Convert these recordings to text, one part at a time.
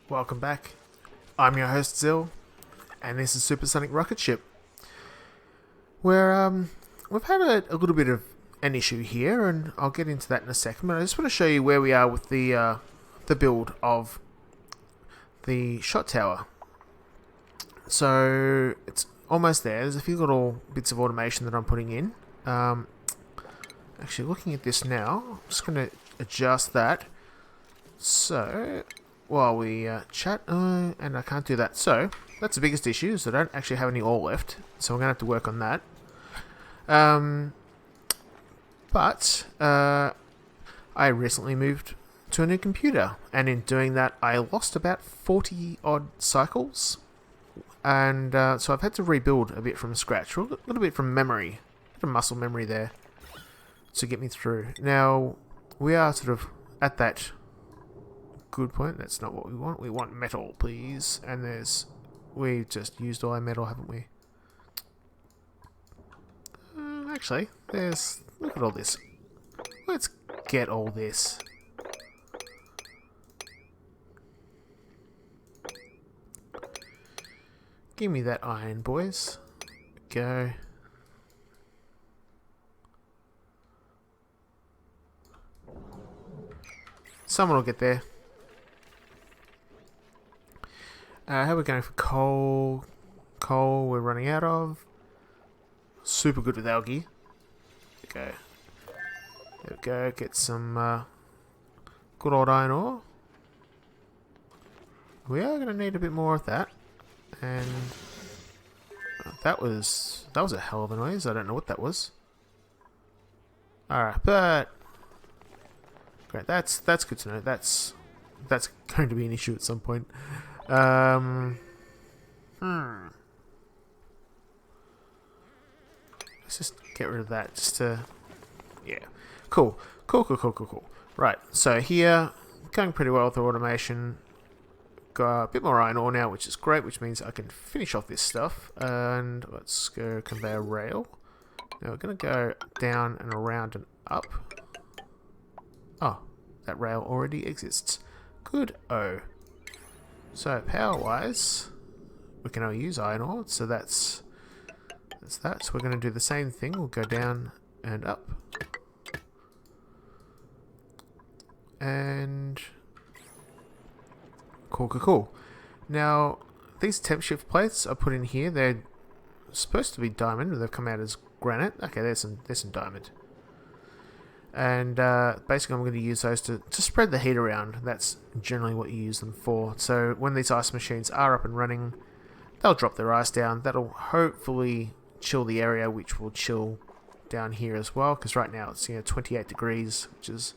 Welcome back. I'm your host Zill, and this is Supersonic rocket ship. Where we've had a little bit of an issue here, and I'll get into that in a second. But I just want to show you where we are with the build of the shot tower. So it's almost there. There's a few little bits of automation that I'm putting in. Actually, looking at this now, I'm just going to adjust that. So while we chat, and I can't do that. So that's the biggest issue, is I don't actually have any ore left, so I'm going to have to work on that. But I recently moved to a new computer, and in doing that I lost about 40 odd cycles, and so I've had to rebuild a bit from scratch, a little bit from memory, a bit of muscle memory there to get me through. Now we are sort of at that good point. That's not what we want. We want metal, please. And we've just used all our metal, haven't we? Actually, look at all this. Let's get all this. Give me that iron, boys. Go. Someone will get there. How are we going for coal? Coal we're running out of. Super good with algae. There we go. Get some good old iron ore. We are going to need a bit more of that. And that was a hell of a noise. I don't know what that was. Alright, but great. That's good to know. That's going to be an issue at some point. Let's just get rid of that. Yeah. Cool. Right. So here, going pretty well with the automation. Got a bit more iron ore now, which is great, which means I can finish off this stuff. And let's go conveyor rail. Now we're going to go down and around and up. Oh, that rail already exists. Good. So power-wise, we can only use iron ore, so that's that. So we're going to do the same thing. We'll go down and up. And cool. Now, these temp shift plates I put in here, they're supposed to be diamond, but they've come out as granite. Okay, there's some diamond. And basically I'm going to use those to spread the heat around. That's generally what you use them for. So when these ice machines are up and running, they'll drop their ice down. That'll hopefully chill the area, which will chill down here as well. Because right now it's 28 degrees, which is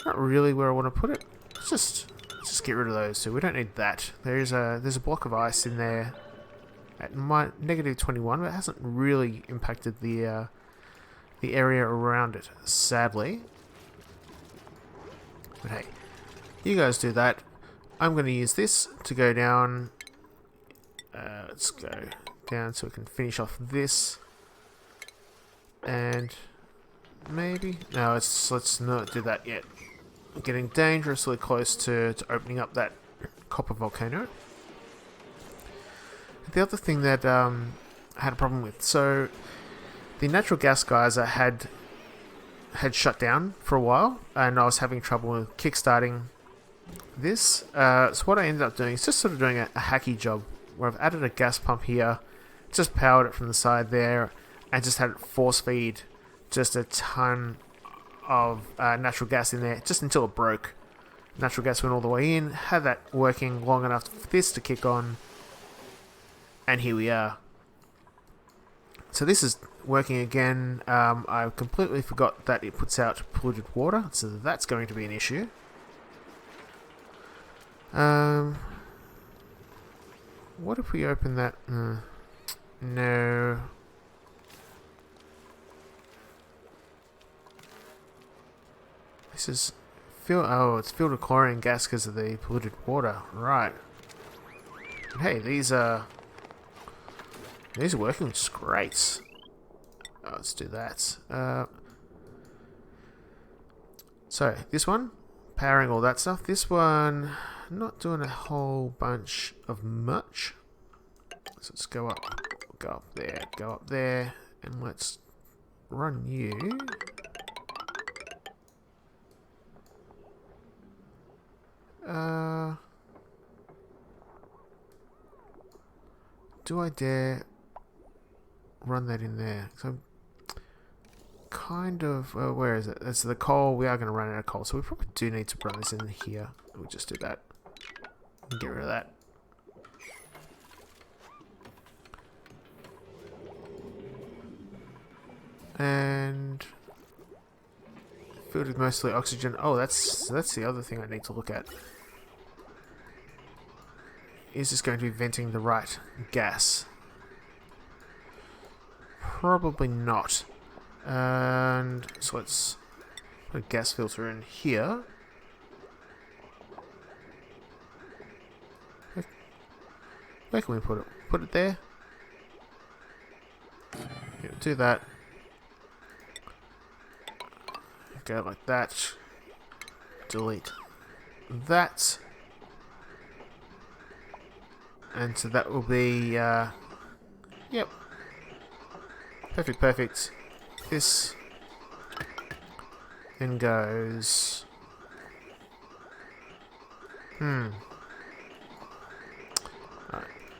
not really where I want to put it. Let's just get rid of those. So we don't need that. There's a block of ice in there at negative 21, but it hasn't really impacted the area around it, sadly. But hey, you guys do that. I'm going to use this to go down. Let's go down so we can finish off this. And maybe no, let's not do that yet. We're getting dangerously close to opening up that copper volcano. The other thing that I had a problem with, so the natural gas geyser had shut down for a while, and I was having trouble with kickstarting this. So what I ended up doing is just sort of doing a hacky job, where I've added a gas pump here, just powered it from the side there, and just had it force feed just a ton of natural gas in there, just until it broke. Natural gas went all the way in, had that working long enough for this to kick on, and here we are. So this is working again. I completely forgot that it puts out polluted water, so that's going to be an issue. What if we open that? No. This is it's filled with chlorine gas because of the polluted water. Right. Hey, these are working, which is great. Let's do that. So this one, powering all that stuff. This one, not doing a whole bunch of much. So let's go up there, and let's run you. Do I dare run that in there? So I'm kind of... where is it? That's the coal. We are going to run out of coal, so we probably do need to run this in here. We'll just do that. Get rid of that. And... filled with mostly oxygen. Oh, that's the other thing I need to look at. Is this going to be venting the right gas? Probably not. And so let's put a gas filter in here. Where can we put it? Put it there. Yeah, do that. Go like that. Delete that. And so that will be, yep. Perfect, perfect. This then goes... Alright.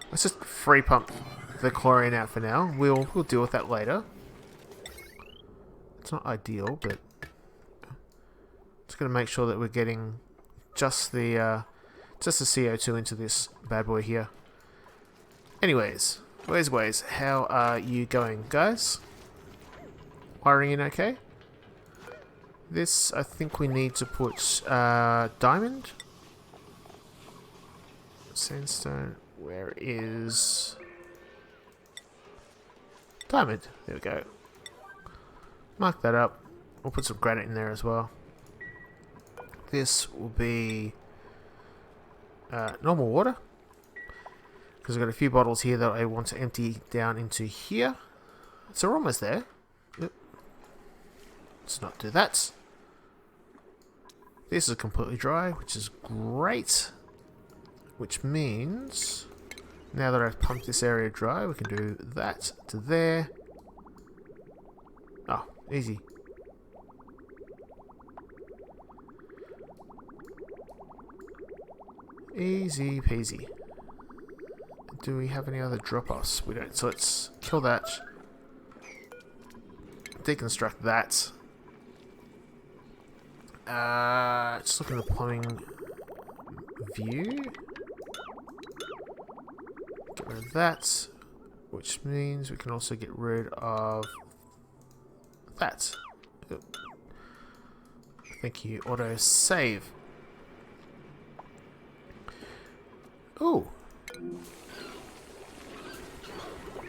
Let's just free pump the chlorine out for now. We'll deal with that later. It's not ideal, but... just going to make sure that we're getting just the CO2 into this bad boy here. Anyways, ways, how are you going, guys? Wiring in okay? This, I think we need to put diamond. Sandstone, where is... diamond, there we go. Mark that up. We'll put some granite in there as well. This will be normal water. Because I've got a few bottles here that I want to empty down into here. So we're almost there. Yep. Let's not do that. This is completely dry, which is great. Which means, now that I've pumped this area dry, we can do that to there. Oh, easy. Easy peasy. Do we have any other drop-offs? We don't, so let's kill that. Deconstruct that. Just look at the plumbing view. Get rid of that. Which means we can also get rid of that. Yep. Thank you, auto save. Ooh.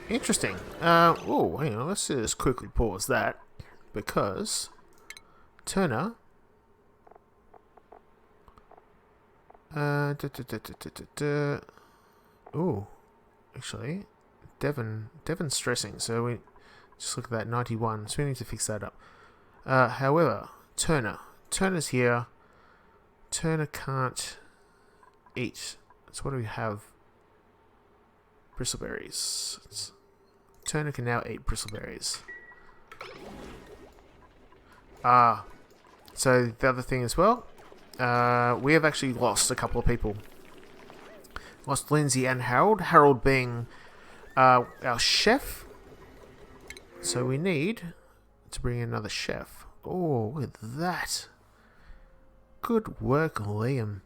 Interesting. Oh, hang on. Let's just quickly pause that because Turner. Oh, actually, Devon's stressing. So we just look at that 91. So we need to fix that up. However, Turner's here. Turner can't eat. So what do we have? Bristleberries. Turner can now eat bristleberries. So the other thing as well, we have actually lost a couple of people. Lost Lindsay and Harold. Harold being our chef. So we need to bring in another chef. Oh, look at that. Good work, Liam.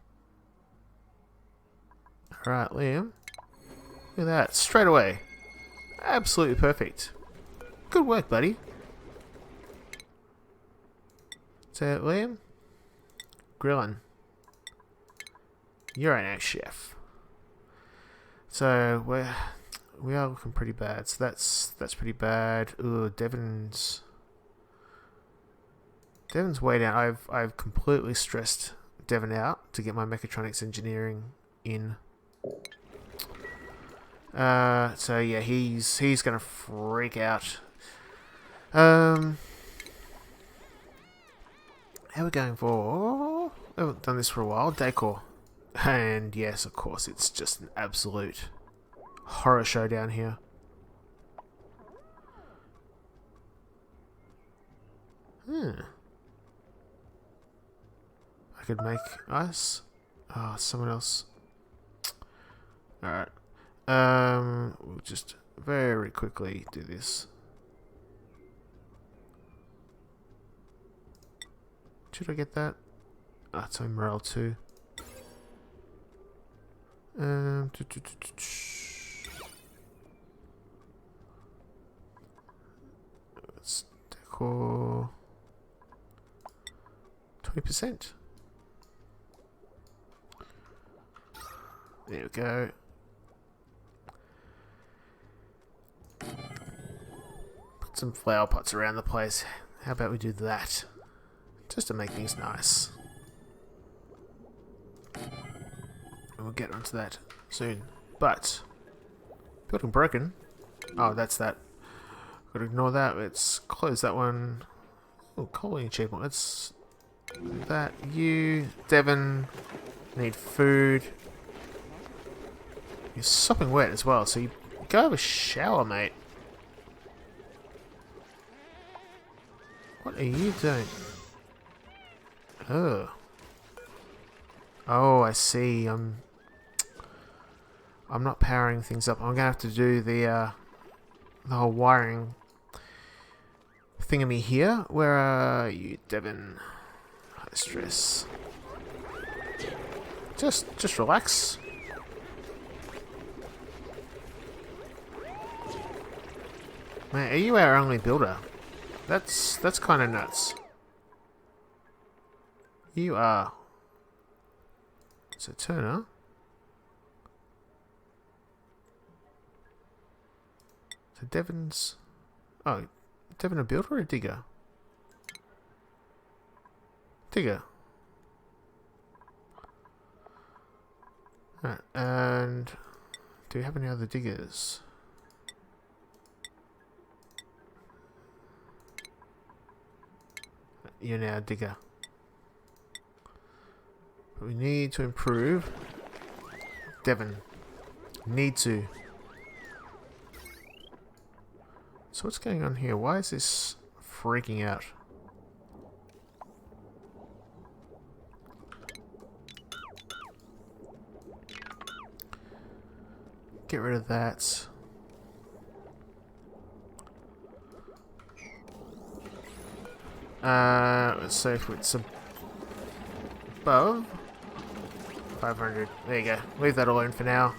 Alright, Liam. Look at that. Straight away. Absolutely perfect. Good work, buddy. So, Liam. Grilling. You're our next chef. So, we are looking pretty bad. So that's pretty bad. Ooh, Devon's way down. I've completely stressed Devon out to get my mechatronics engineering in. So yeah, he's gonna freak out. How are we going for? haven't done this for a while. Decor. And yes, of course, it's just an absolute horror show down here. I could make ice. Oh, someone else. Alright. We'll just very quickly do this. Should I get that? Ah, it's on morale too. Let's decor 20%. There we go. Put some flower pots around the place. How about we do that? Just to make things nice. And we'll get onto that soon. But, building broken. Oh, that's that. Gotta ignore that. Let's close that one. Oh, calling achievement. Let's do that. You, Devon, need food. You're sopping wet as well, so you go have a shower, mate. What are you doing? Oh. Oh, I see. I'm not powering things up. I'm gonna have to do the whole wiring thingammy here. Where are you, Devon? High stress. Just relax. Man, are you our only builder? That's kind of nuts. You are. So Turner. So Devon's. Oh, Devon a builder or a digger? Digger. Alright, and do we have any other diggers? You're now a digger. But we need to improve. Devon. Need to. So what's going on here? Why is this freaking out? Get rid of that. Let's see if it's above 500. There you go. Leave that alone for now.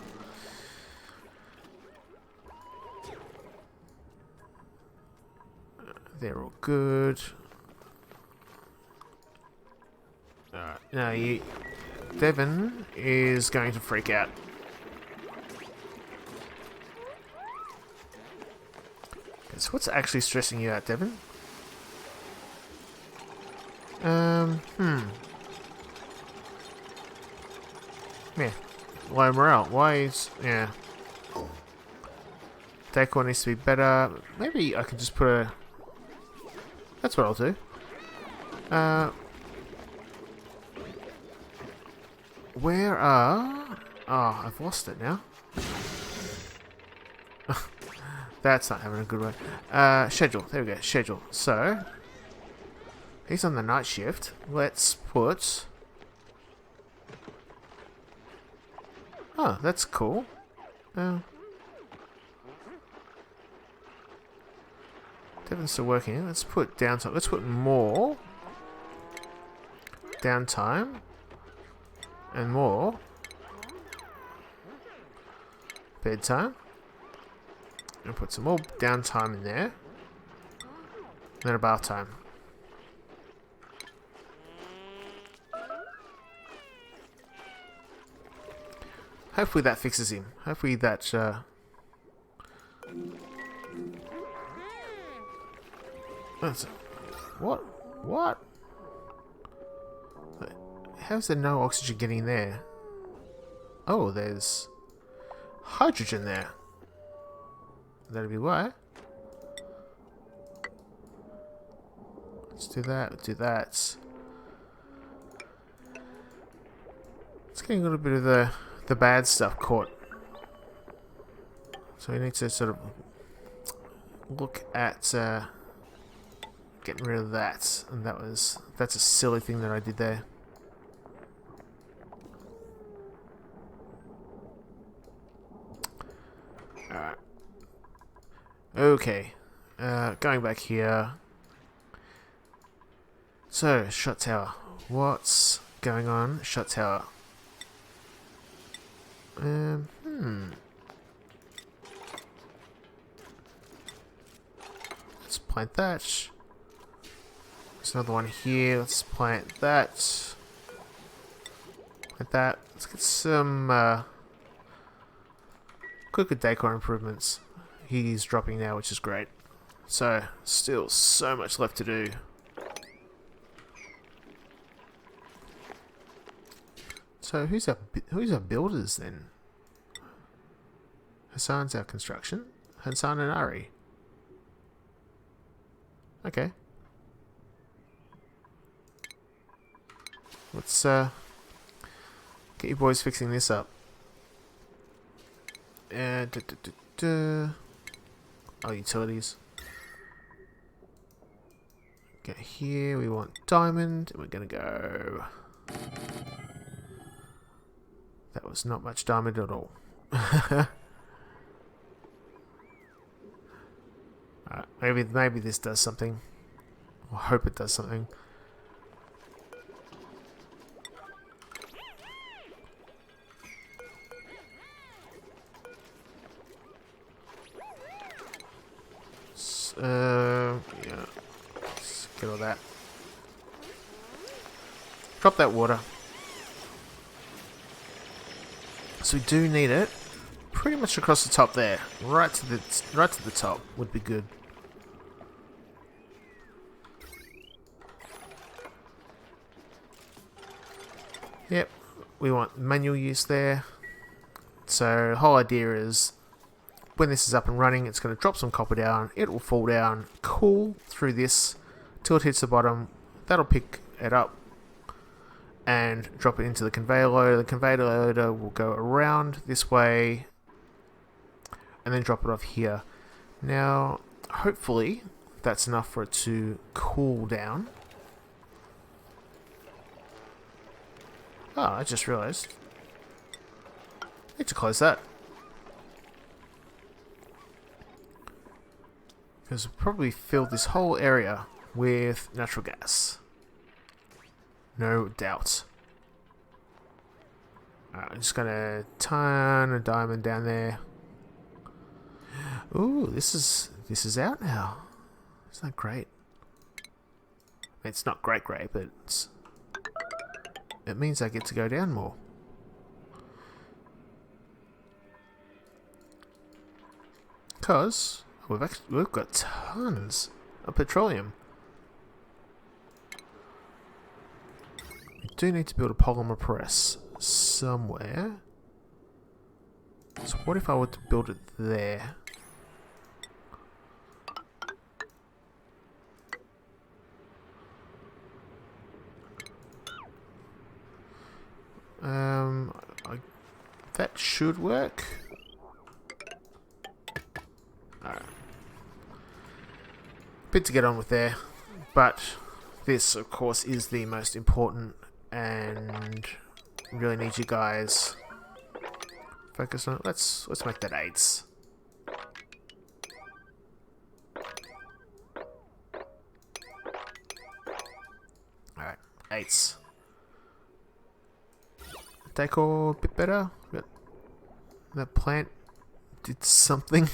They're all good. Alright, now Devon is going to freak out. So what's actually stressing you out, Devon? Yeah. Low morale. Why is... Yeah. Decor needs to be better. Maybe I could just put a... That's what I'll do. Where are... Oh, I've lost it now. That's not having a good one. Schedule. There we go. Schedule. So... He's on the night shift. Let's put... Oh, that's cool. Devon's still working. Let's put downtime. Let's put more downtime and more bedtime. And put some more downtime in there. And then a bath time. Hopefully that fixes him. Hopefully that, What? What? How's there no oxygen getting there? Oh, there's hydrogen there. That'll be why. Let's do that. Do that. It's getting a little bit of the bad stuff caught. So we need to sort of look at getting rid of that. And that's a silly thing that I did there. Alright. Okay. Going back here. So, shot tower. What's going on, shot tower? Let's plant that. There's another one here. Let's plant that. Plant that. Let's get some quicker decor improvements. He's dropping now, which is great. So, still so much left to do. So who's our builders then? Hassan's our construction. Hassan and Ari. Okay. Let's get you boys fixing this up. Oh, utilities. Get here. We want diamond, and we're gonna go. That was not much diamond at all. Maybe this does something. I hope it does something. Yeah. Let's get all that. Drop that water. So we do need it pretty much across the top there. Right to the top would be good. Yep, we want manual use there. So the whole idea is when this is up and running, it's going to drop some copper down. It will fall down, cool through this till it hits the bottom. That'll pick it up and drop it into the conveyor loader. The conveyor loader will go around this way and then drop it off here. Now, hopefully, that's enough for it to cool down. Oh, I just realized. Need to close that. Because we'll probably fill this whole area with natural gas. No doubt. I'm just gonna ton a diamond down there. Ooh, this is out now. Isn't that great? It's not great, but it means I get to go down more. Because we've got tons of petroleum. We do need to build a polymer press somewhere. So what if I were to build it there? That should work. Alright. Bit to get on with there, but this, of course, is the most important, and really need you guys focus on it. Let's make that 8s. Alright, 8s. Decor a bit better. That plant did something.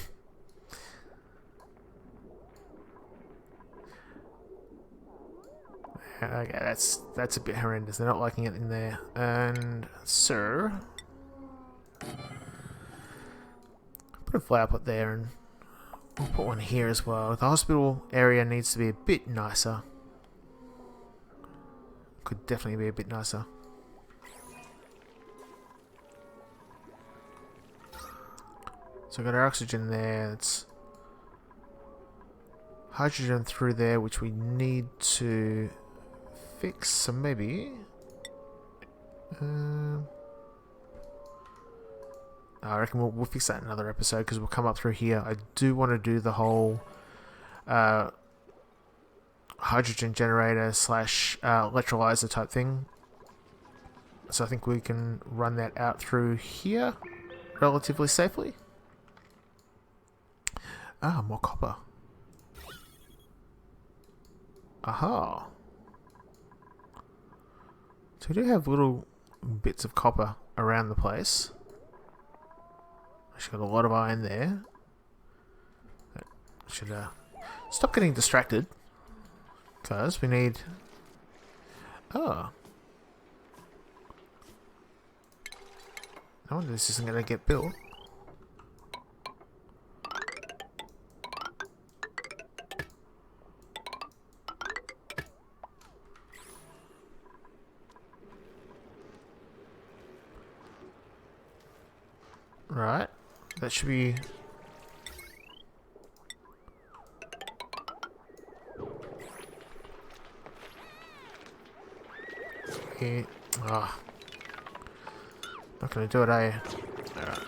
Okay, that's a bit horrendous. They're not liking it in there. And so put a flower pot there, and we'll put one here as well. The hospital area needs to be a bit nicer. Could definitely be a bit nicer. So we've got our oxygen there. It's hydrogen through there, which we need to fix. So maybe I reckon we'll fix that in another episode because we'll come up through here. I do want to do the whole hydrogen generator / electrolyzer type thing. So I think we can run that out through here relatively safely. Ah, more copper. Aha. So we do have little bits of copper around the place. Actually got a lot of iron there. I should stop getting distracted. Because we need... Oh. No wonder this isn't going to get built. Right. That should be... Yeah. Oh. Not gonna do it, eh? Alright.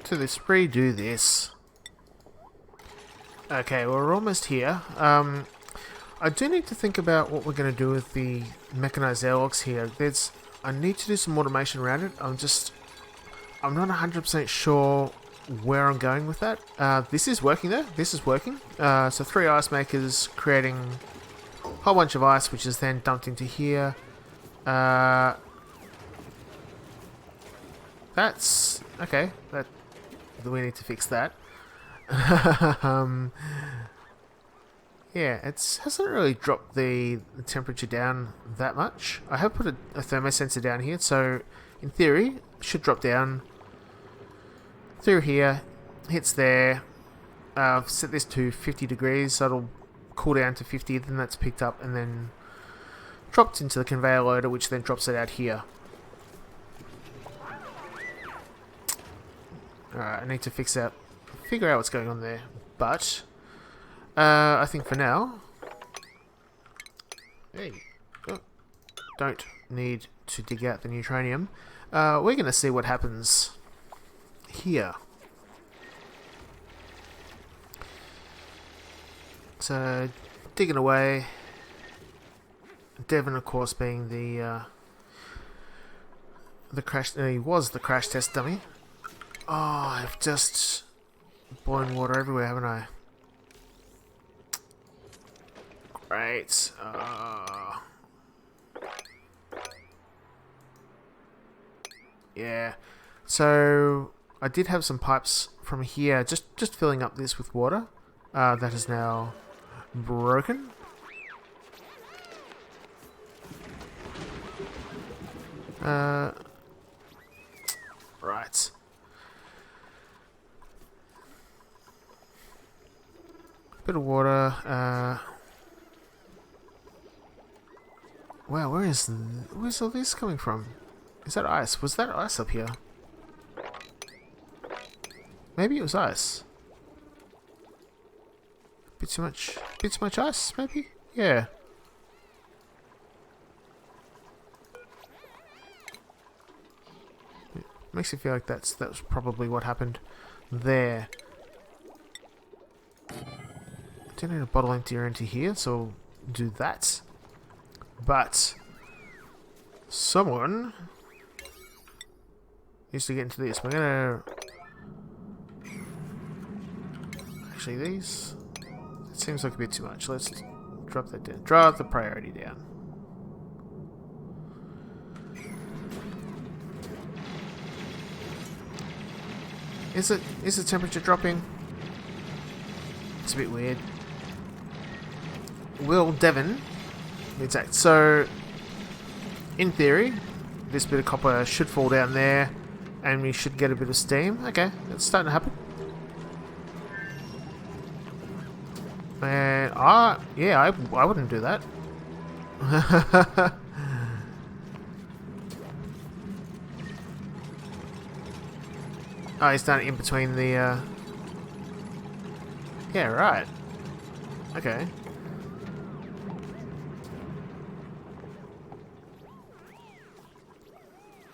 To this redo this. Okay, well, we're almost here. I do need to think about what we're going to do with the mechanized airlocks here. I need to do some automation around it. I'm not 100% sure where I'm going with that. This is working though. This is working. So 3 ice makers creating a whole bunch of ice, which is then dumped into here. That's okay. We need to fix that. Yeah, it hasn't really dropped the temperature down that much. I have put a thermosensor down here, so in theory, it should drop down through here, hits there. I've set this to 50 degrees, so it'll cool down to 50, then that's picked up and then dropped into the conveyor loader, which then drops it out here. Alright, I need to figure out what's going on there, but I think for now, hey, don't need to dig out the neutronium. We're going to see what happens here. So, digging away. Devon, of course, being the crash. He was the crash test dummy. Oh, I've just blown water everywhere, haven't I? Great. Yeah. So I did have some pipes from here, just filling up this with water. That is now broken. Right. Bit of water. Wow, where's all this coming from? Is that ice? Was that ice up here? Maybe it was ice. Bit too much ice, maybe? Yeah. Makes you feel like that was probably what happened there. Don't need a bottle emptier into here, so we'll do that. But someone needs to get into this. We're gonna actually these. It seems like a bit too much. Let's drop that down. Drop the priority down. Is the temperature dropping? It's a bit weird. Will Devon. Exact. So, in theory, this bit of copper should fall down there, and we should get a bit of steam. Okay, it's starting to happen. And yeah, I wouldn't do that. Oh, he's done it in between the. Yeah, right. Okay.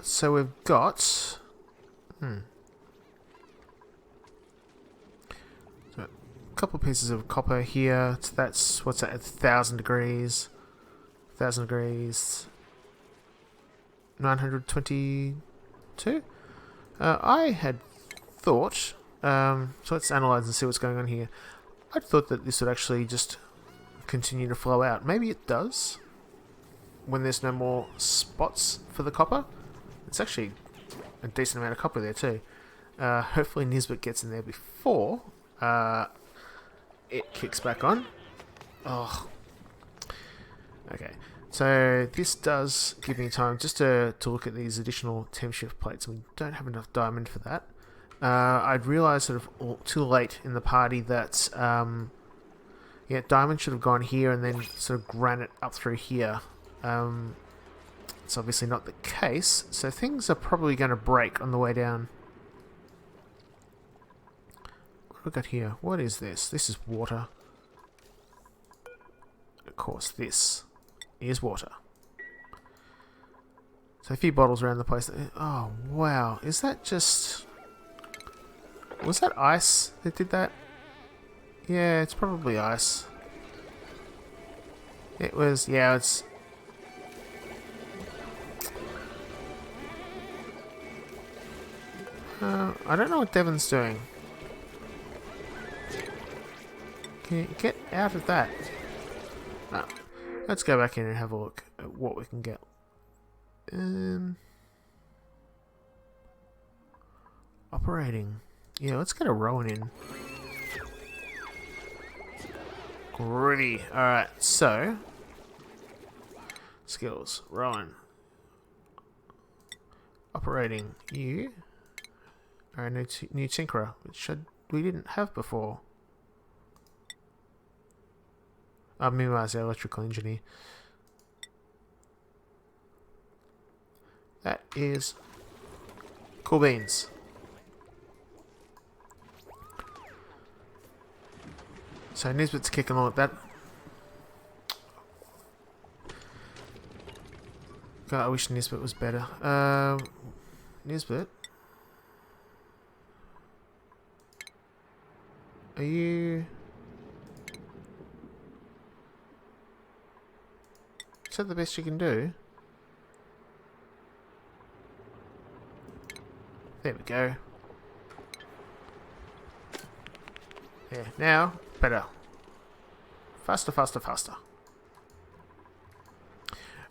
So we've got... So a couple of pieces of copper here. So that's, what's that, 1,000 degrees. 1,000 degrees. 922? I had thought... so let's analyze and see what's going on here. I thought that this would actually just continue to flow out. Maybe it does when there's no more spots for the copper. It's actually a decent amount of copper there too. Hopefully Nisbet gets in there before it kicks back on. Oh. Okay, so this does give me time just to look at these additional temp shift plates. We don't have enough diamond for that. I'd realised sort of too late in the party that yeah, diamond should have gone here and then sort of granite up through here. It's obviously not the case, so things are probably going to break on the way down. What have we got here? What is this? This is water. Of course, this is water. So a few bottles around the place. Oh, wow. Is that just... Was that ice that did that? Yeah, it's probably ice. It was... Yeah, it's... I don't know what Devon's doing. Can you get out of that? No. Let's go back in and have a look at what we can get. Operating. Yeah, let's get a Rowan in. Groovy. Alright, so... Skills. Rowan. Operating. You... are a new tinkerer, which we didn't have before. Meanwhile, the electrical engineer. That is cool beans. So Nisbet's kicking along at that. God, I wish Nisbet was better. Nisbet? Are you... Is that the best you can do? There we go. Yeah, now, better. Faster, faster, faster.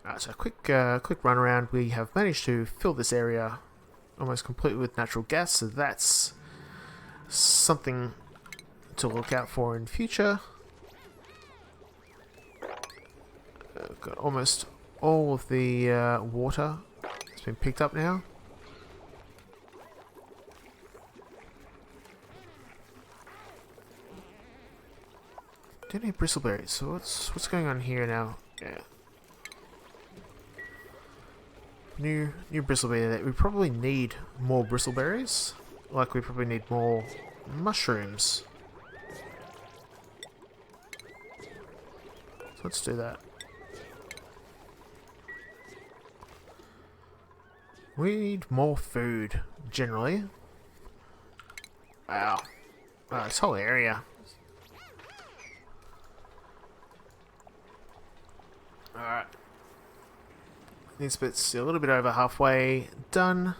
Alright, so quick run around. We have managed to fill this area almost completely with natural gas, so that's something to look out for in future. Got almost all of the water has been picked up now. Don't need bristleberries. So what's going on here now? Yeah. New bristleberry. We probably need more bristleberries. Like we probably need more mushrooms. So let's do that. We need more food, generally. Wow. Wow, this whole area. Alright. This bit's a little bit over halfway done.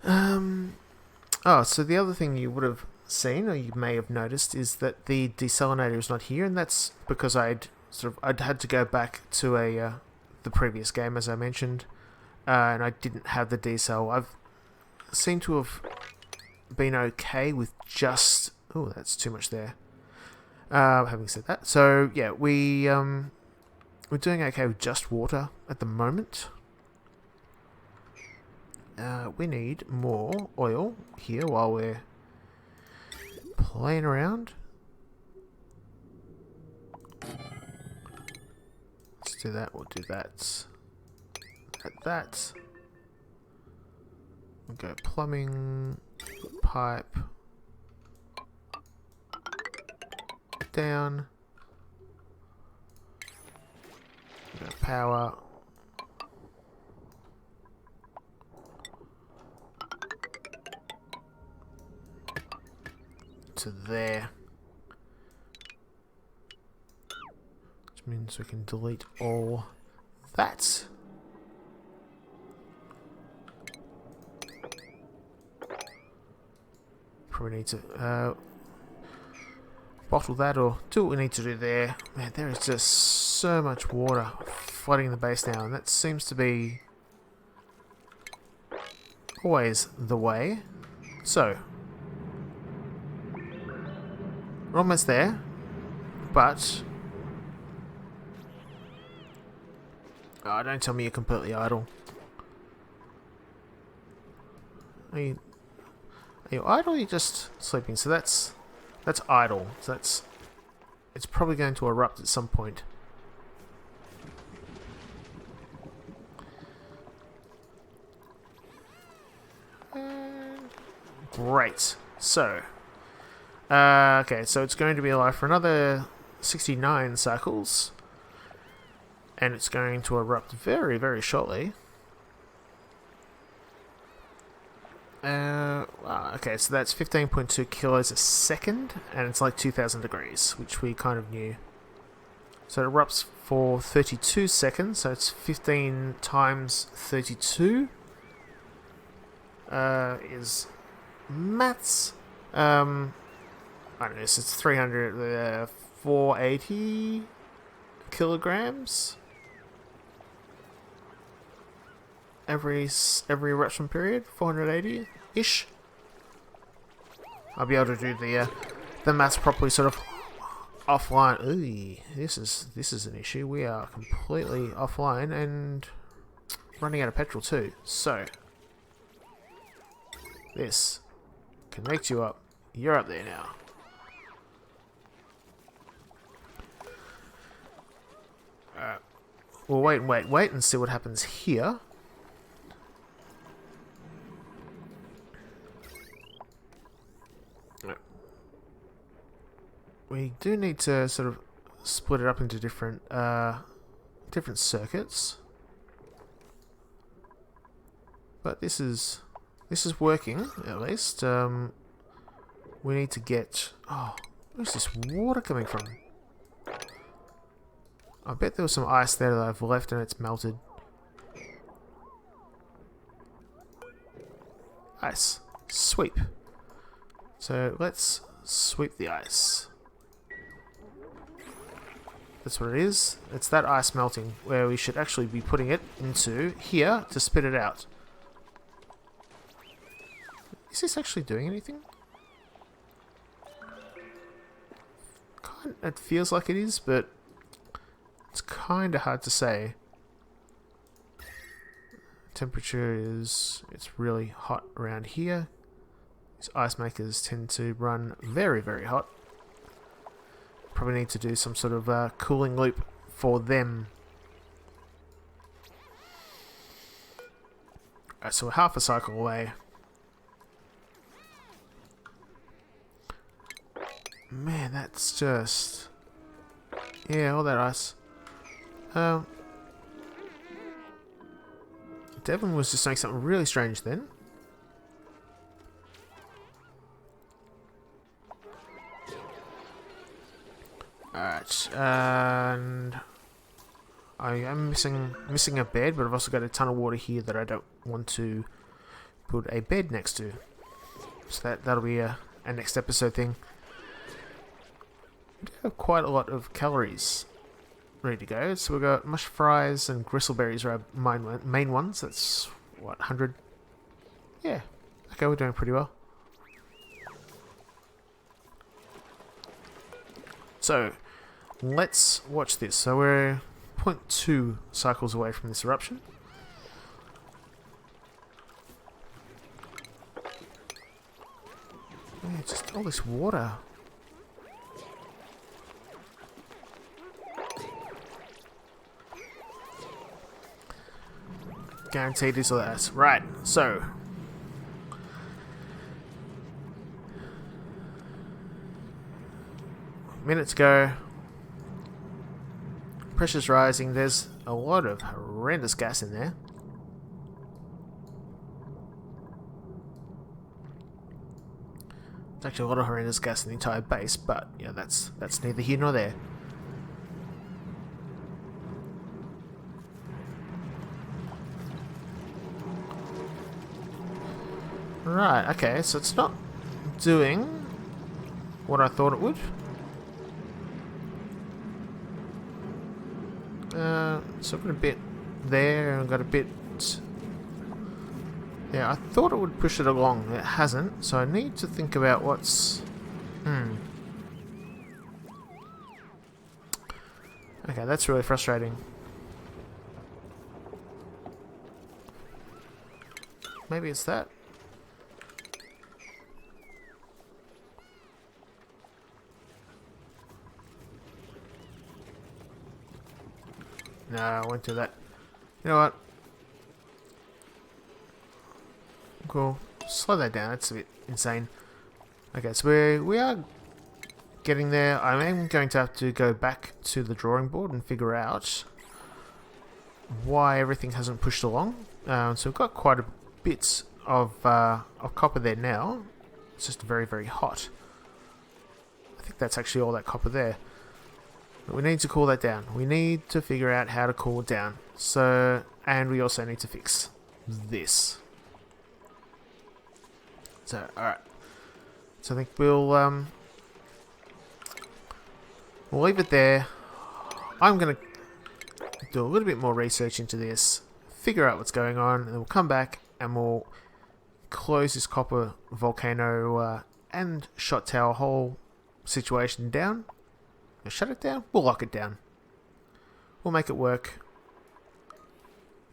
Oh, so the other thing you would have seen, or you may have noticed, is that the desalinator is not here, and that's because I'd had to go back to the previous game, as I mentioned, and I didn't have the desal. I've seemed to have been okay with just... Oh, that's too much there. Having said that, so yeah, we're doing okay with just water at the moment. We need more oil here while we're playing around. Let's do that. We'll do that. That. We'll go plumbing, pipe, down. We'll go power. to there. Which means we can delete all that. Probably need to bottle that or do what we need to do there. Man, there is just so much water flooding the base now, and that seems to be always the way. So, we're almost there, but oh, don't tell me you're completely idle. Are you idle or are you just sleeping? So that's idle. So it's probably going to erupt at some point. Great. So, okay, so it's going to be alive for another 69 cycles, and it's going to erupt very, very shortly. Okay, so that's 15.2 kilos a second, and it's like 2,000 degrees, which we kind of knew. So it erupts for 32 seconds, so it's 15 times 32 is maths. I don't know, so it's 480 kilograms every eruption period, 480-ish. I'll be able to do the maths properly, sort of offline. Ooh, this is an issue. We are completely offline and running out of petrol too. So this connect you up. You're up there now. Alright. We'll wait and see what happens here. We do need to sort of split it up into different circuits. But this is working, at least. We need to get... Oh, where's this water coming from? I bet there was some ice there that I've left and it's melted. Ice. Sweep. So let's sweep the ice. That's what it is. It's that ice melting where we should actually be putting it into here to spit it out. Is this actually doing anything? It feels like it is, but it's kind of hard to say. Temperature is... it's really hot around here. These ice makers tend to run very, very hot. Probably need to do some sort of cooling loop for them. Alright, so we're half a cycle away. Man, that's just... yeah, all that ice. Devon was just saying something really strange then. Alright, and I am missing a bed, but I've also got a ton of water here that I don't want to put a bed next to. So that'll be a next episode thing. We do have quite a lot of calories ready to go. So we've got mush fries and gristleberries are our main ones. That's, what, 100? Yeah. Okay, we're doing pretty well. So, let's watch this. So we're 0.2 cycles away from this eruption. Yeah, just all this water. Guaranteed is less. Right, so... minutes ago. Pressure's rising. There's a lot of horrendous gas in there. There's actually a lot of horrendous gas in the entire base, but yeah, that's neither here nor there. Right, okay, so it's not doing what I thought it would. So I've got a bit there, and I've got a bit... Yeah, I thought it would push it along. It hasn't, so I need to think about what's... Okay, that's really frustrating. Maybe it's that? No, I won't do that. You know what? Cool. Slow that down. That's a bit insane. Okay, so we are getting there. I am going to have to go back to the drawing board and figure out why everything hasn't pushed along. So we've got quite a bit of copper there now. It's just very, very hot. I think that's actually all that copper there. But we need to cool that down. We need to figure out how to cool it down. So, and we also need to fix this. So, alright. So I think we'll leave it there. I'm going to do a little bit more research into this, figure out what's going on, and then we'll come back and we'll close this copper volcano and shot tower whole situation down. We'll shut it down. We'll lock it down. We'll make it work. I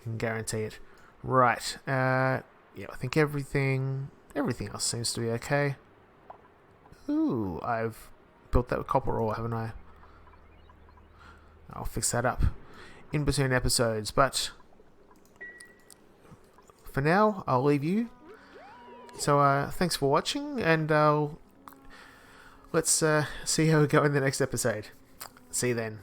can guarantee it. Right. Yeah, I think everything else seems to be okay. Ooh, I've built that with copper ore, haven't I? I'll fix that up in between episodes, but for now, I'll leave you. So, thanks for watching, and let's see how we go in the next episode. See you then.